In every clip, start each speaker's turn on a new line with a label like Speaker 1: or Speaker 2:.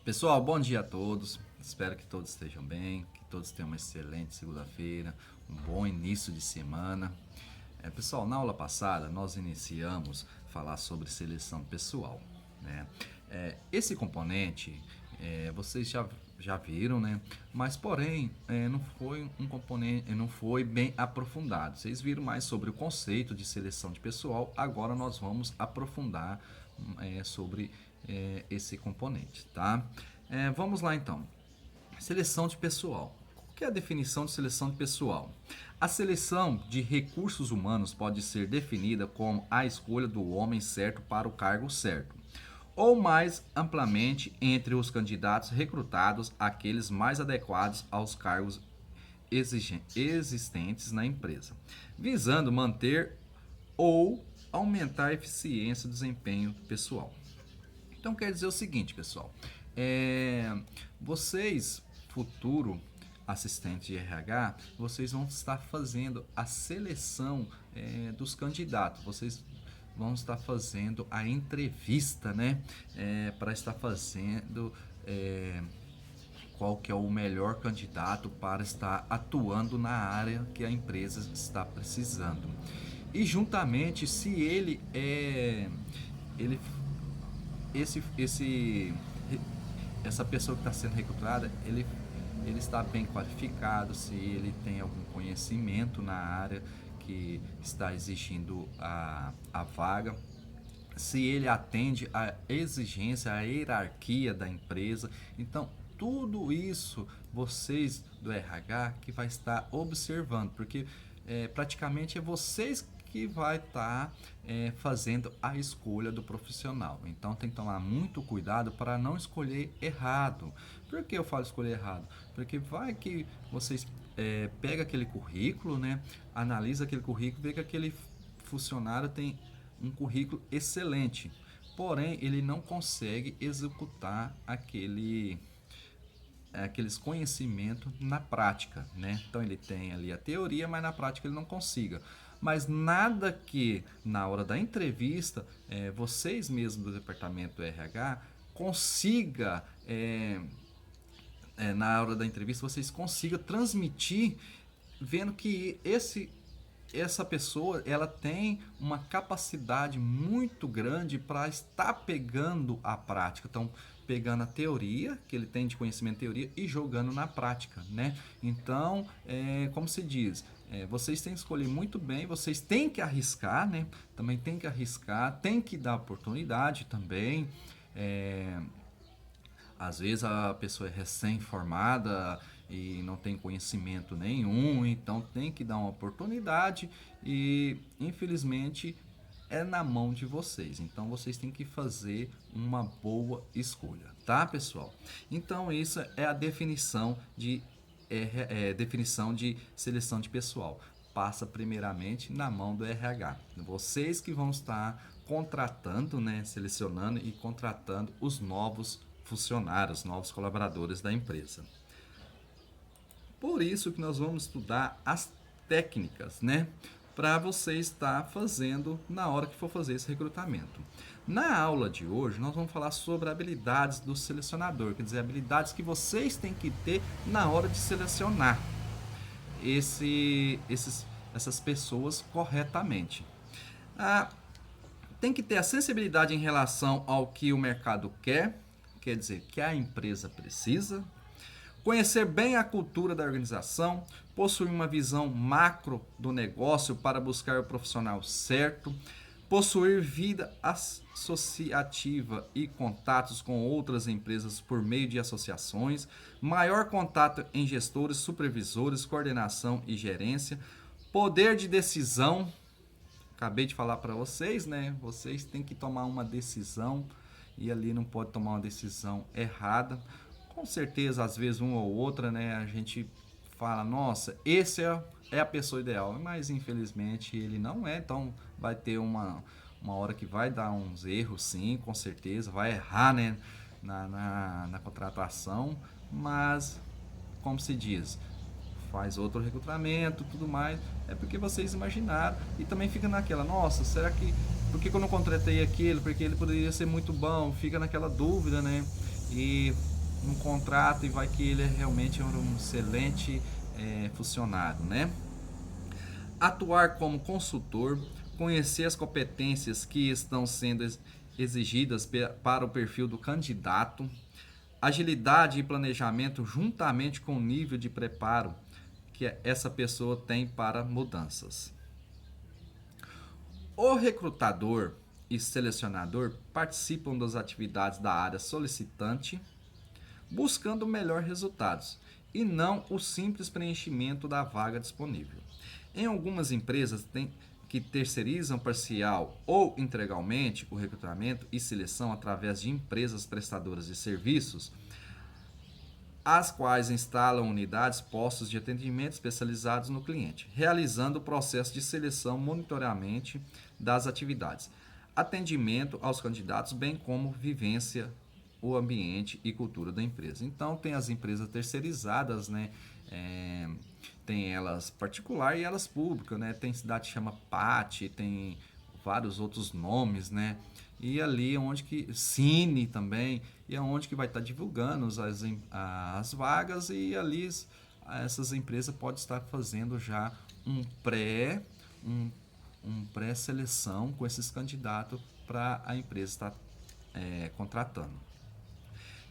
Speaker 1: Pessoal, bom dia a todos. Espero que todos estejam bem, que todos tenham uma excelente segunda-feira, um bom início de semana. Pessoal, na aula passada nós iniciamos a falar sobre seleção pessoal, né? Esse componente vocês já viram, né? Mas porém não foi um componente, não foi bem aprofundado. Vocês viram mais sobre o conceito de seleção de pessoal. Agora nós vamos aprofundar sobre esse componente, tá? Vamos lá então. Seleção de pessoal. Qual que é a definição de seleção de pessoal? A seleção de recursos humanos pode ser definida como a escolha do homem certo para o cargo certo, ou mais amplamente entre os candidatos recrutados, aqueles mais adequados aos cargos existentes na empresa, visando manter ou aumentar a eficiência do desempenho pessoal. Então quer dizer o seguinte, pessoal, vocês, futuro assistente de RH, vocês vão estar fazendo a seleção dos candidatos, vocês vão estar fazendo a entrevista, né, para estar fazendo qual que é o melhor candidato para estar atuando na área que a empresa está precisando. E juntamente, se essa pessoa que está sendo recrutada, ele está bem qualificado, se ele tem algum conhecimento na área que está exigindo a vaga, se ele atende à exigência, à hierarquia da empresa. Então, tudo isso vocês do RH que vai estar observando, porque praticamente é vocês que vai estar fazendo a escolha do profissional. Então tem que tomar muito cuidado para não escolher errado. Por que eu falo escolher errado? Porque vai que vocês pega aquele currículo, né? Analisa aquele currículo, vê que aquele funcionário tem um currículo excelente, porém ele não consegue executar aqueles conhecimentos na prática, né? Então ele tem ali a teoria, mas na prática ele não consiga. Mas nada que na hora da entrevista vocês mesmos do departamento do RH consiga na hora da entrevista vocês consigam transmitir, vendo que essa pessoa ela tem uma capacidade muito grande para estar pegando a prática. Então, pegando a teoria que ele tem de conhecimento de teoria e jogando na prática, né? Então, como se diz, vocês têm que escolher muito bem, vocês têm que arriscar, né? Também tem que arriscar, tem que dar oportunidade também. Às vezes a pessoa é recém-formada e não tem conhecimento nenhum, então tem que dar uma oportunidade e infelizmente é na mão de vocês. Então vocês têm que fazer uma boa escolha, tá, pessoal? Então isso é a definição de seleção de pessoal. Passa primeiramente na mão do RH. Vocês que vão estar contratando, né, selecionando e contratando os novos funcionários, novos colaboradores da empresa. Por isso que nós vamos estudar as técnicas, né, para você estar fazendo na hora que for fazer esse recrutamento. Na aula de hoje, nós vamos falar sobre habilidades do selecionador, quer dizer, habilidades que vocês têm que ter na hora de selecionar essas pessoas corretamente. Tem que ter a sensibilidade em relação ao que o mercado quer dizer, que a empresa precisa, conhecer bem a cultura da organização, possuir uma visão macro do negócio para buscar o profissional certo, possuir vida associativa e contatos com outras empresas por meio de associações, maior contato em gestores, supervisores, coordenação e gerência, poder de decisão. Acabei de falar para vocês, né? Vocês têm que tomar uma decisão e ali não pode tomar uma decisão errada. Com certeza, às vezes uma ou outra, né, a gente fala, nossa, esse é a pessoa ideal, mas infelizmente ele não é, então vai ter uma hora que vai dar uns erros, sim, com certeza, vai errar, né, na contratação, mas, como se diz, faz outro recrutamento, tudo mais, é porque vocês imaginaram, e também fica naquela, nossa, será que, por que eu não contratei aquele, porque ele poderia ser muito bom, fica naquela dúvida, né, e no contrato e vai que ele é realmente um excelente funcionário, né? Atuar como consultor, conhecer as competências que estão sendo exigidas para o perfil do candidato, agilidade e planejamento juntamente com o nível de preparo que essa pessoa tem para mudanças. O recrutador e selecionador participam das atividades da área solicitante, buscando melhores resultados, e não o simples preenchimento da vaga disponível. Em algumas empresas que terceirizam parcial ou integralmente o recrutamento e seleção através de empresas prestadoras de serviços, as quais instalam unidades, postos de atendimento especializados no cliente, realizando o processo de seleção, monitoramento das atividades, atendimento aos candidatos, bem como vivência, o ambiente e cultura da empresa. Então, tem as empresas terceirizadas, né? Tem elas particular e elas públicas, né? Tem cidade que chama PAT, tem vários outros nomes, né? E ali onde que Cine também, e é onde que vai estar divulgando as vagas, e ali essas empresas podem estar fazendo já um pré-seleção com esses candidatos para a empresa estar contratando.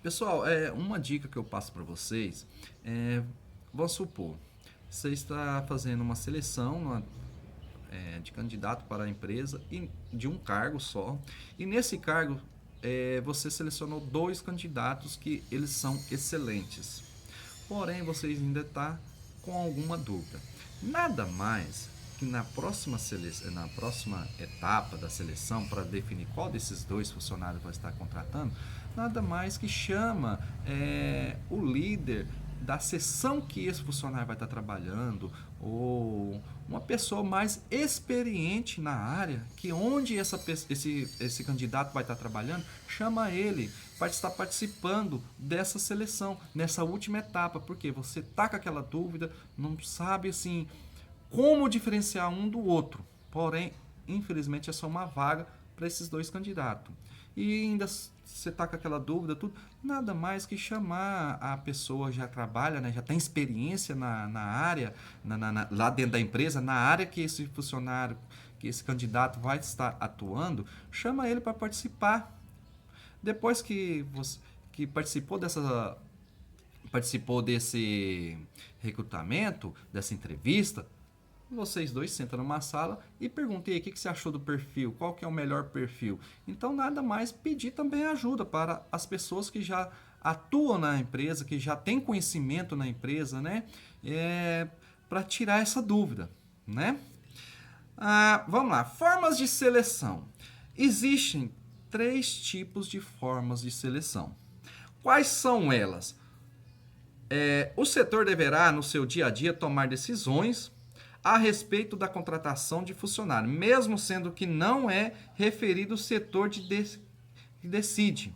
Speaker 1: Pessoal, uma dica que eu passo para vocês vamos supor, você está fazendo uma seleção de candidato para a empresa e de um cargo só, e nesse cargo você selecionou 2 candidatos que eles são excelentes, porém vocês ainda estão com alguma dúvida. Nada mais que na próxima etapa da seleção, para definir qual desses 2 funcionários vai estar contratando, nada mais que chama o líder da seção que esse funcionário vai estar trabalhando, ou uma pessoa mais experiente na área, que onde esse candidato vai estar trabalhando, chama ele para estar participando dessa seleção, nessa última etapa, porque você está com aquela dúvida, não sabe assim como diferenciar um do outro, porém, infelizmente, é só uma vaga para esses 2 candidatos. E ainda você está com aquela dúvida, tudo, nada mais que chamar a pessoa, já trabalha, né, já tem experiência na área, lá dentro da empresa, na área que esse funcionário, que esse candidato vai estar atuando, chama ele para participar. Depois que você participou desse recrutamento, dessa entrevista, vocês 2 sentam numa sala e perguntem aí o que você achou do perfil, qual que é o melhor perfil. Então, nada mais pedir também ajuda para as pessoas que já atuam na empresa, que já têm conhecimento na empresa, né? Para tirar essa dúvida, né? Vamos lá, formas de seleção. Existem 3 tipos de formas de seleção. Quais são elas? O setor deverá, no seu dia a dia, tomar decisões a respeito da contratação de funcionário, mesmo sendo que não é referido o setor que decide,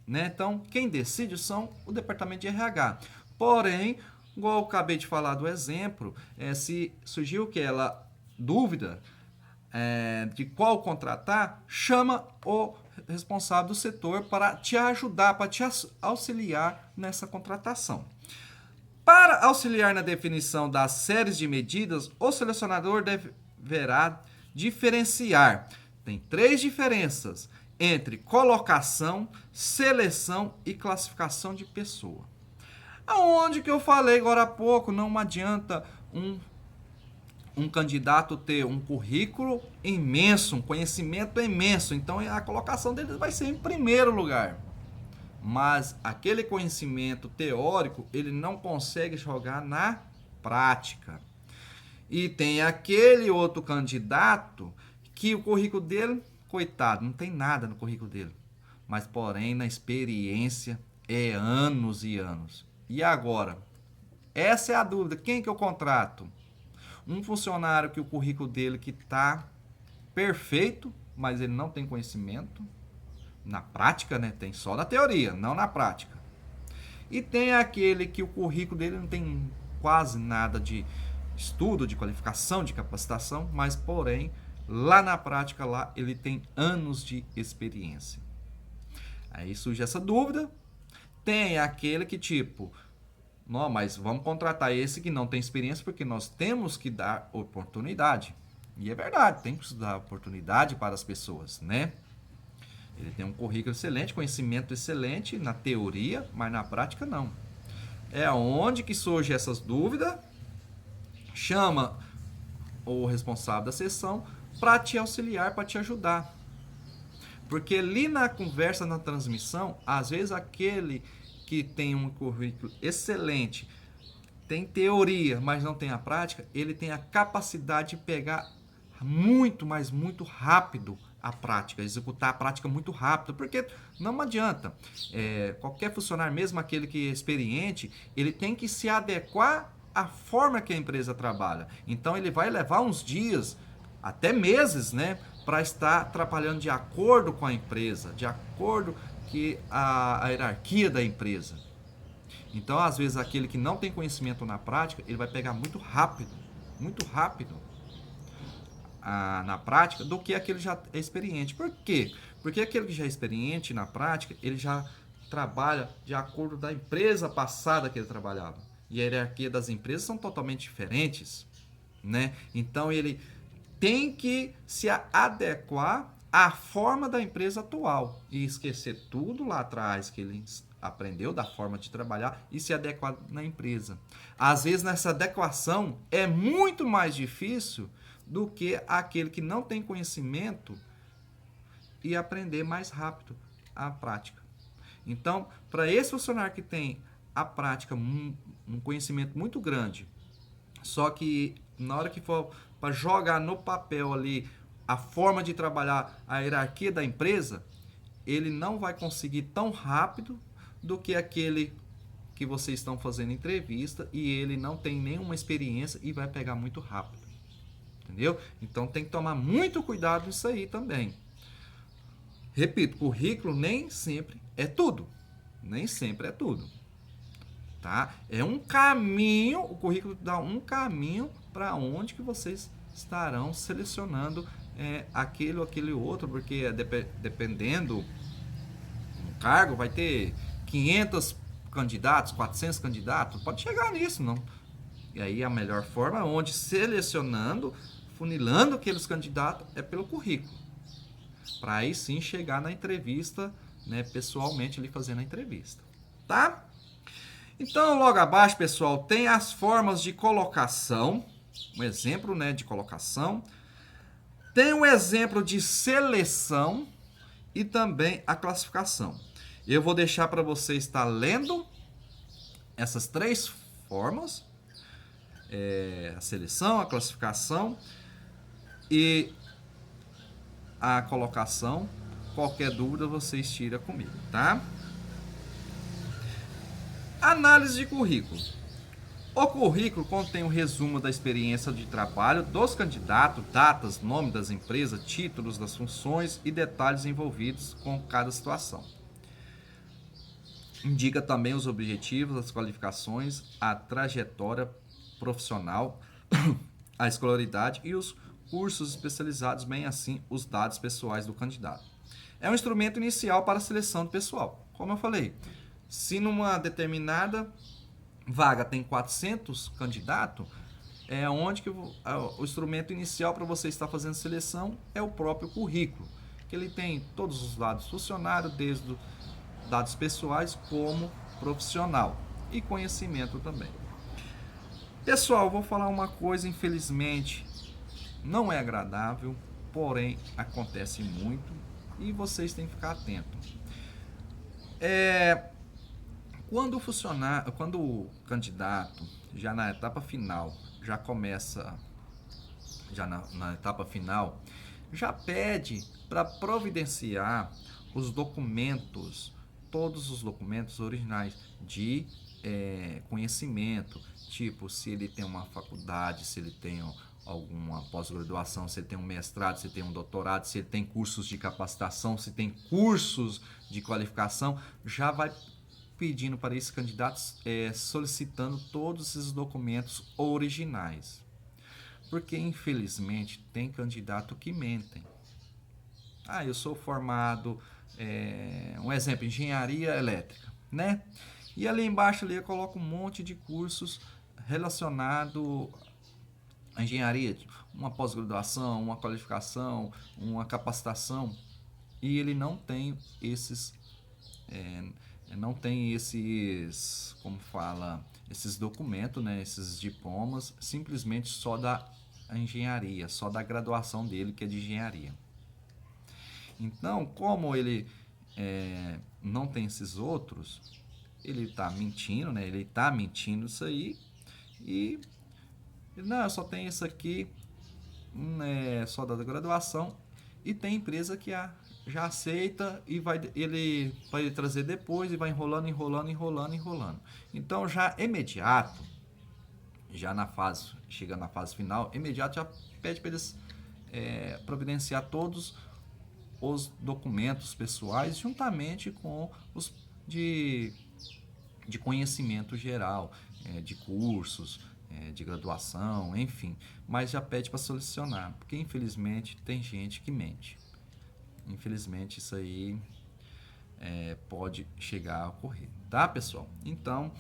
Speaker 1: né? Então, quem decide são o departamento de RH. Porém, igual eu acabei de falar do exemplo, se surgiu aquela dúvida de qual contratar, chama o responsável do setor para te ajudar, para te auxiliar nessa contratação. Para auxiliar na definição das séries de medidas, o selecionador deverá diferenciar. Tem 3 diferenças entre colocação, seleção e classificação de pessoa. Aonde que eu falei agora há pouco, não adianta um candidato ter um currículo imenso, um conhecimento imenso, então a colocação dele vai ser em primeiro lugar. Mas aquele conhecimento teórico ele não consegue jogar na prática. E tem aquele outro candidato que o currículo dele, coitado, não tem nada no currículo dele. Mas, porém, na experiência é anos e anos. E agora? Essa é a dúvida. Quem que eu contrato? Um funcionário que o currículo dele que está perfeito, mas ele não tem conhecimento. Na prática, né? Tem só na teoria, não na prática. E tem aquele que o currículo dele não tem quase nada de estudo, de qualificação, de capacitação, mas, porém, lá na prática, lá ele tem anos de experiência. Aí surge essa dúvida. Tem aquele que tipo, não, mas vamos contratar esse que não tem experiência porque nós temos que dar oportunidade. E é verdade, tem que dar oportunidade para as pessoas, né? Ele tem um currículo excelente, conhecimento excelente na teoria, mas na prática não. É onde que surge essas dúvidas, chama o responsável da sessão para te auxiliar, para te ajudar. Porque ali na conversa, na transmissão, às vezes aquele que tem um currículo excelente, tem teoria, mas não tem a prática, ele tem a capacidade de pegar muito, mas muito rápido a prática, executar a prática muito rápido, porque não adianta. Qualquer funcionário, mesmo aquele que é experiente, ele tem que se adequar à forma que a empresa trabalha. Então ele vai levar uns dias, até meses, né, para estar trabalhando de acordo com a empresa, de acordo com a hierarquia da empresa. Então, às vezes, aquele que não tem conhecimento na prática, ele vai pegar muito rápido na prática, do que aquele que já é experiente. Por quê? Porque aquele que já é experiente na prática, ele já trabalha de acordo da empresa passada que ele trabalhava. E a hierarquia das empresas são totalmente diferentes, né? Então, ele tem que se adequar à forma da empresa atual e esquecer tudo lá atrás que ele aprendeu da forma de trabalhar e se adequar na empresa. Às vezes, nessa adequação é muito mais difícil do que aquele que não tem conhecimento e aprender mais rápido a prática. Então, para esse funcionário que tem a prática, um conhecimento muito grande, só que na hora que for para jogar no papel ali a forma de trabalhar, a hierarquia da empresa, ele não vai conseguir tão rápido do que aquele que vocês estão fazendo entrevista e ele não tem nenhuma experiência e vai pegar muito rápido. Entendeu? Então tem que tomar muito cuidado nisso aí também. Repito, currículo nem sempre é tudo. Nem sempre é tudo. Tá? É um caminho, o currículo dá um caminho para onde que vocês estarão selecionando aquele ou aquele outro, porque dependendo do cargo, vai ter 500 candidatos, 400 candidatos, pode chegar nisso, não? E aí a melhor forma, onde selecionando, funilando aqueles candidatos, é pelo currículo. Para aí sim chegar na entrevista, né, pessoalmente ali fazendo a entrevista. Tá? Então, logo abaixo, pessoal, tem as formas de colocação, um exemplo, né, de colocação. Tem um exemplo de seleção e também a classificação. Eu vou deixar para você estar lendo essas três formas, a seleção, a classificação e a colocação. Qualquer dúvida vocês tiram comigo, tá? Análise de currículo. O currículo contém um resumo da experiência de trabalho dos candidatos, datas, nome das empresas, títulos das funções e detalhes envolvidos com cada situação. Indica também os objetivos, as qualificações, a trajetória profissional, a escolaridade e os cursos especializados, bem assim os dados pessoais do candidato. É um instrumento inicial para a seleção do pessoal. Como eu falei, se numa determinada vaga tem 400 candidatos, é onde que o instrumento inicial para você estar fazendo seleção é o próprio currículo, que ele tem todos os dados do funcionário, desde dados pessoais como profissional e conhecimento também. Pessoal, vou falar uma coisa, infelizmente não é agradável, porém acontece muito e vocês têm que ficar atentos. Quando o candidato, já na etapa final, já começa, já na etapa final, já pede para providenciar os documentos, todos os documentos originais de conhecimento, tipo se ele tem uma faculdade, se ele tem alguma pós-graduação, se ele tem um mestrado, se ele tem um doutorado, se ele tem cursos de capacitação, se tem cursos de qualificação, já vai pedindo para esses candidatos, solicitando todos esses documentos originais. Porque, infelizmente, tem candidato que mentem. Eu sou formado, um exemplo, engenharia elétrica. né? E ali embaixo ali eu coloco um monte de cursos relacionado à engenharia, uma pós-graduação, uma qualificação, uma capacitação, e ele não tem esses não tem esses, como fala, esses documentos, né, esses diplomas, simplesmente só da engenharia, só da graduação dele, que é de engenharia. Então, como ele não tem esses outros, ele está mentindo, né? Ele está mentindo isso aí e não, eu só tenho isso aqui, só da graduação, e tem empresa que já aceita e ele vai trazer depois e vai enrolando, enrolando, enrolando, enrolando. Então já imediato, já na fase, chegando na fase final, imediato já pede para eles providenciar todos os documentos pessoais juntamente com os de conhecimento geral, de cursos, de graduação, enfim, mas já pede para selecionar, porque infelizmente tem gente que mente. Infelizmente isso aí pode chegar a ocorrer, tá, pessoal? Então,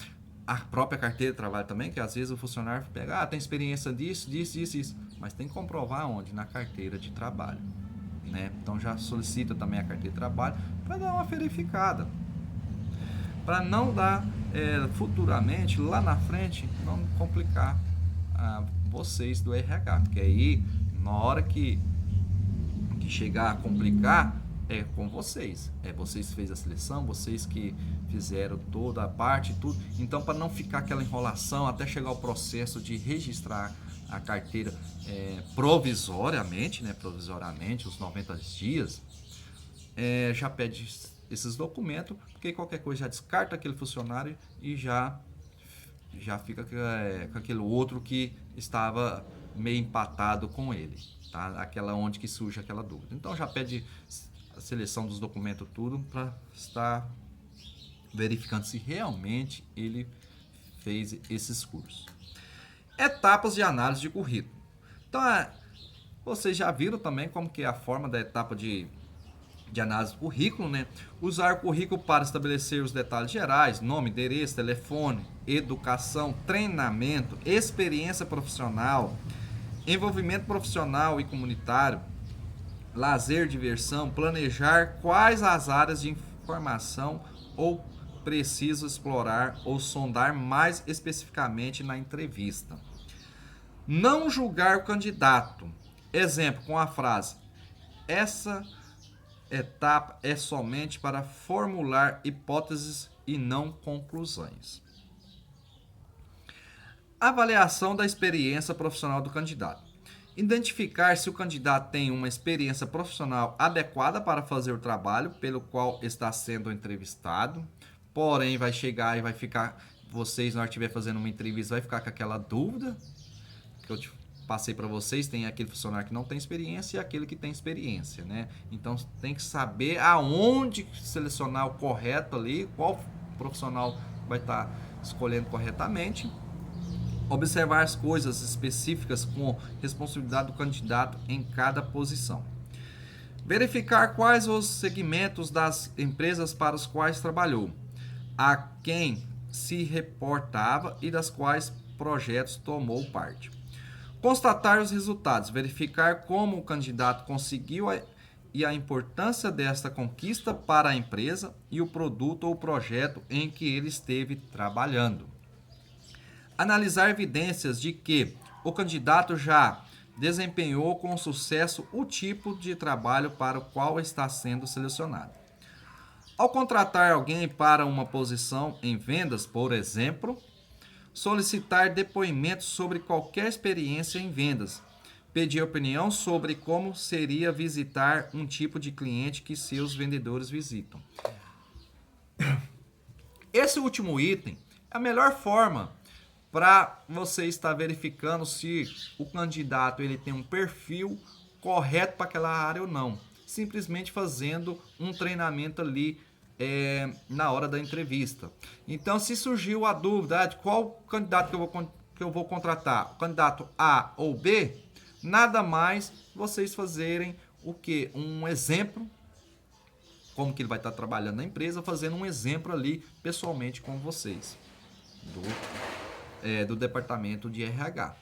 Speaker 1: a própria carteira de trabalho também, que às vezes o funcionário pega, tem experiência disso, isso, mas tem que comprovar onde? Na carteira de trabalho, né? Então já solicita também a carteira de trabalho para dar uma verificada, para não dar futuramente, lá na frente, não complicar vocês do RH, porque aí, na hora que chegar a complicar, é com vocês. Vocês fez a seleção, vocês que fizeram toda a parte, tudo. Então, para não ficar aquela enrolação até chegar ao processo de registrar a carteira provisoriamente, os 90 dias, já pede esses documentos, porque qualquer coisa já descarta aquele funcionário e já fica com aquele outro que estava meio empatado com ele, tá? Aquela onde que surge aquela dúvida. Então já pede a seleção dos documentos tudo para estar verificando se realmente ele fez esses cursos. Etapas de análise de currículo. Então, vocês já viram também como que é a forma da etapa de análise do currículo, né? Usar o currículo para estabelecer os detalhes gerais, nome, endereço, telefone, educação, treinamento, experiência profissional, envolvimento profissional e comunitário, lazer, diversão, planejar quais as áreas de informação ou preciso explorar ou sondar mais especificamente na entrevista. Não julgar o candidato. Exemplo, com a frase: essa etapa é somente para formular hipóteses e não conclusões. Avaliação da experiência profissional do candidato. Identificar se o candidato tem uma experiência profissional adequada para fazer o trabalho pelo qual está sendo entrevistado. Porém, vai chegar e vai ficar, vocês, na hora que estiver fazendo uma entrevista, vai ficar com aquela dúvida que eu te passei para vocês. Tem aquele funcionário que não tem experiência e aquele que tem experiência, né? Então, tem que saber aonde selecionar o correto ali, qual profissional vai estar escolhendo corretamente. Observar as coisas específicas com responsabilidade do candidato em cada posição. Verificar quais os segmentos das empresas para os quais trabalhou, a quem se reportava e das quais projetos tomou parte. Constatar os resultados, verificar como o candidato conseguiu e a importância desta conquista para a empresa e o produto ou projeto em que ele esteve trabalhando. Analisar evidências de que o candidato já desempenhou com sucesso o tipo de trabalho para o qual está sendo selecionado. Ao contratar alguém para uma posição em vendas, por exemplo, solicitar depoimentos sobre qualquer experiência em vendas, pedir opinião sobre como seria visitar um tipo de cliente que seus vendedores visitam. Esse último item é a melhor forma para você estar verificando se o candidato ele tem um perfil correto para aquela área ou não. Simplesmente fazendo um treinamento ali na hora da entrevista. Então, se surgiu a dúvida de qual candidato que eu vou contratar, o candidato A ou B, nada mais vocês fazerem o que? Um exemplo como que ele vai estar trabalhando na empresa, fazendo um exemplo ali pessoalmente com vocês do departamento de RH.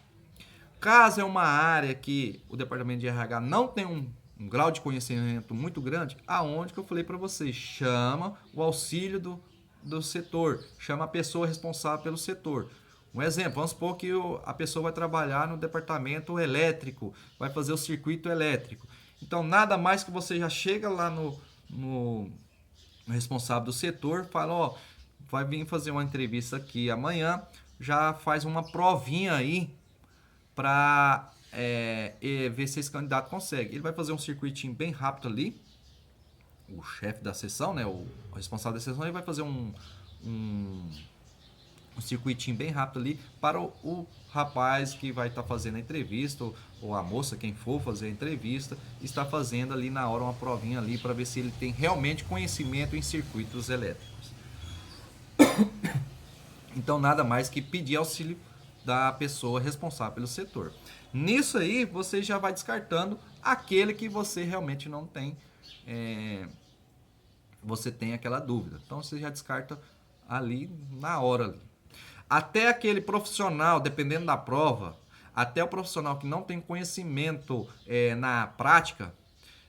Speaker 1: Caso é uma área que o departamento de RH não tem um grau de conhecimento muito grande, aonde que eu falei para vocês, chama o auxílio do setor, chama a pessoa responsável pelo setor. Um exemplo, vamos supor que a pessoa vai trabalhar no departamento elétrico, vai fazer o circuito elétrico. Então, nada mais que você já chega lá no responsável do setor, fala, ó, vai vir fazer uma entrevista aqui amanhã, já faz uma provinha aí para ver se esse candidato consegue. Ele vai fazer um circuitinho bem rápido ali, o chefe da sessão, né, o responsável da sessão, ele vai fazer um circuitinho bem rápido ali para o rapaz que vai estar fazendo a entrevista, ou a moça, quem for fazer a entrevista, está fazendo ali na hora uma provinha ali para ver se ele tem realmente conhecimento em circuitos elétricos. Então, nada mais que pedir auxílio da pessoa responsável pelo setor. Nisso aí, você já vai descartando aquele que você realmente não tem, você tem aquela dúvida. Então, você já descarta ali na hora. Ali. Até aquele profissional, dependendo da prova, até o profissional que não tem conhecimento na prática,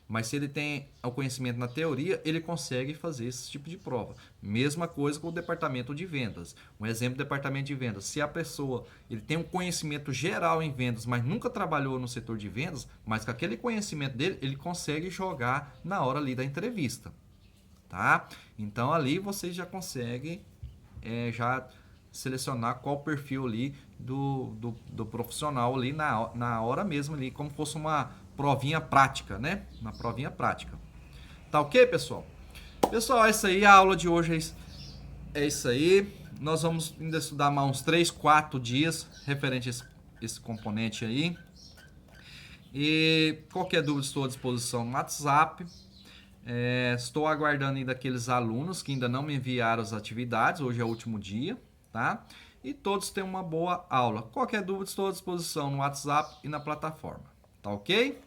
Speaker 1: mas se ele tem o conhecimento na teoria, ele consegue fazer esse tipo de prova. Mesma coisa com o departamento de vendas. Um exemplo do departamento de vendas. Se a pessoa ele tem um conhecimento geral em vendas, mas nunca trabalhou no setor de vendas, mas com aquele conhecimento dele, ele consegue jogar na hora ali da entrevista. Tá? Então ali você já consegue já selecionar qual o perfil ali do profissional ali na hora mesmo ali, como fosse uma provinha prática, né? Uma provinha prática. Tá ok, pessoal? Pessoal, é isso aí. A aula de hoje é isso aí. Nós vamos ainda estudar mais uns 3, 4 dias referente a esse componente aí. E qualquer dúvida, estou à disposição no WhatsApp. Estou aguardando ainda aqueles alunos que ainda não me enviaram as atividades. Hoje é o último dia, tá? E todos tenham uma boa aula. Qualquer dúvida, estou à disposição no WhatsApp e na plataforma. Tá ok?